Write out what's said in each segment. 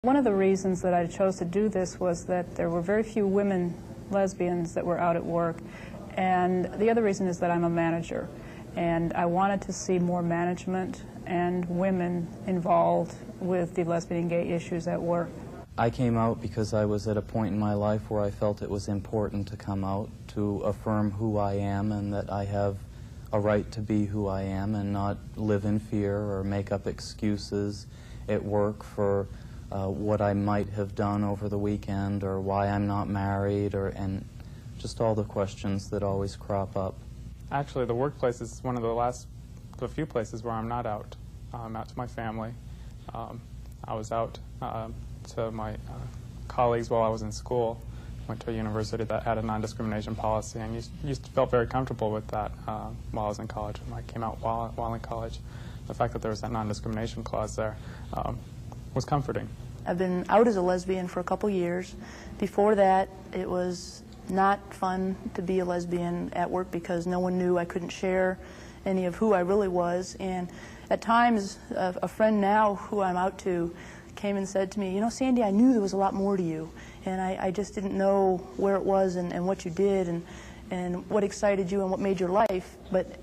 One of the reasons that I chose to do this was that there were very few women lesbians that were out at work, and the other reason is that I'm a manager, and I wanted to see more management and women involved with the lesbian and gay issues at work. I came out because I was at a point in my life where I felt it was important to come out, to affirm who I am and that I have a right to be who I am and not live in fear or make up excuses at work for what I might have done over the weekend or why I'm not married, and just all the questions that always crop up. Actually, the workplace is one of the few places where I'm not out. I'm out to my family. I was out to my colleagues while I was in school. Went to a university that had a non-discrimination policy, and felt very comfortable with that while I was in college. And I came out while in college. The fact that there was that non-discrimination clause there was comforting. I've been out as a lesbian for a couple years. Before that, it was not fun to be a lesbian at work because no one knew. I couldn't share any of who I really was. And at times, a friend now who I'm out to came and said to me, "You know, Sandy, I knew there was a lot more to you, and I just didn't know where it was and what you did and what excited you and what made your life. But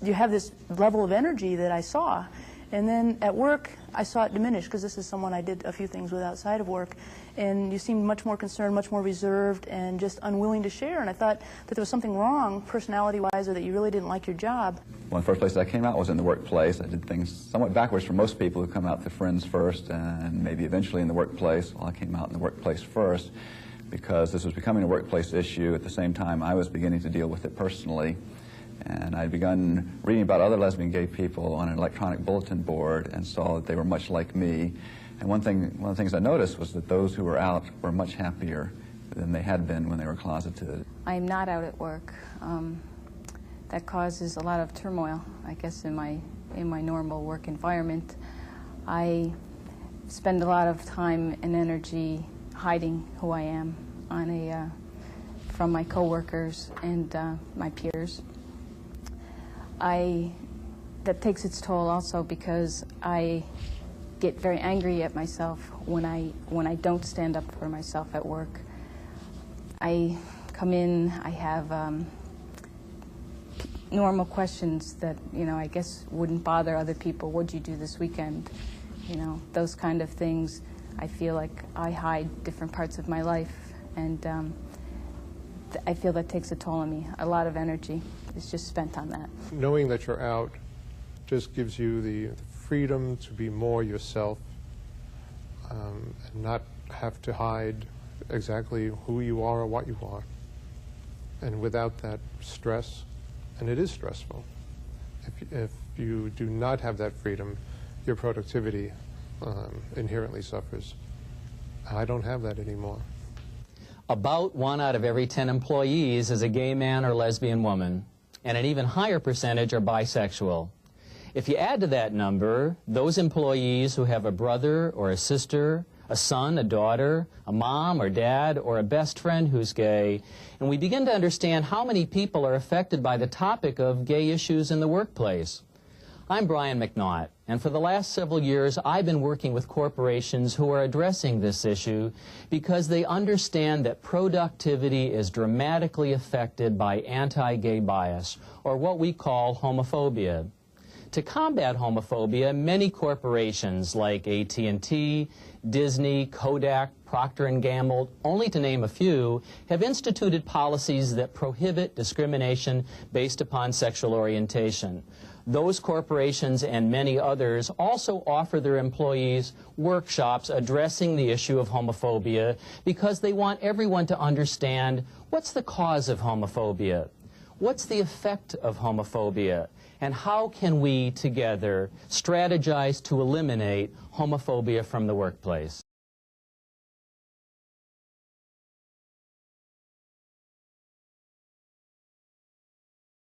you have this level of energy that I saw." And then at work, I saw it diminish, because this is someone I did a few things with outside of work. And you seemed much more concerned, much more reserved, and just unwilling to share. And I thought that there was something wrong, personality-wise, or that you really didn't like your job. One of the first places I came out was in the workplace. I did things somewhat backwards for most people who come out to friends first and maybe eventually in the workplace. Well, I came out in the workplace first because this was becoming a workplace issue. At the same time, I was beginning to deal with it personally. And I'd begun reading about other lesbian gay people on an electronic bulletin board and saw that they were much like me. And one of the things I noticed was that those who were out were much happier than they had been when they were closeted. I'm not out at work. That causes a lot of turmoil, I guess, in my normal work environment. I spend a lot of time and energy hiding who I am from my coworkers and my peers. That takes its toll also because I get very angry at myself when I don't stand up for myself at work. I come in, I have normal questions that, I guess wouldn't bother other people. What'd you do this weekend? Those kind of things. I feel like I hide different parts of my life, and I feel that takes a toll on me. A lot of energy is just spent on that. Knowing that you're out just gives you the freedom to be more yourself and not have to hide exactly who you are or what you are. And without that stress, and it is stressful, if you do not have that freedom, your productivity inherently suffers. I don't have that anymore. About 1 out of every 10 employees is a gay man or lesbian woman, and an even higher percentage are bisexual. If you add to that number those employees who have a brother or a sister, a son, a daughter, a mom or dad, or a best friend who's gay, and we begin to understand how many people are affected by the topic of gay issues in the workplace. I'm Brian McNaught, and for the last several years I've been working with corporations who are addressing this issue because they understand that productivity is dramatically affected by anti-gay bias, or what we call homophobia. To combat homophobia, many corporations like AT&T, Disney, Kodak, Procter & Gamble, only to name a few, have instituted policies that prohibit discrimination based upon sexual orientation. Those corporations and many others also offer their employees workshops addressing the issue of homophobia because they want everyone to understand what's the cause of homophobia, what's the effect of homophobia, and how can we together strategize to eliminate homophobia from the workplace.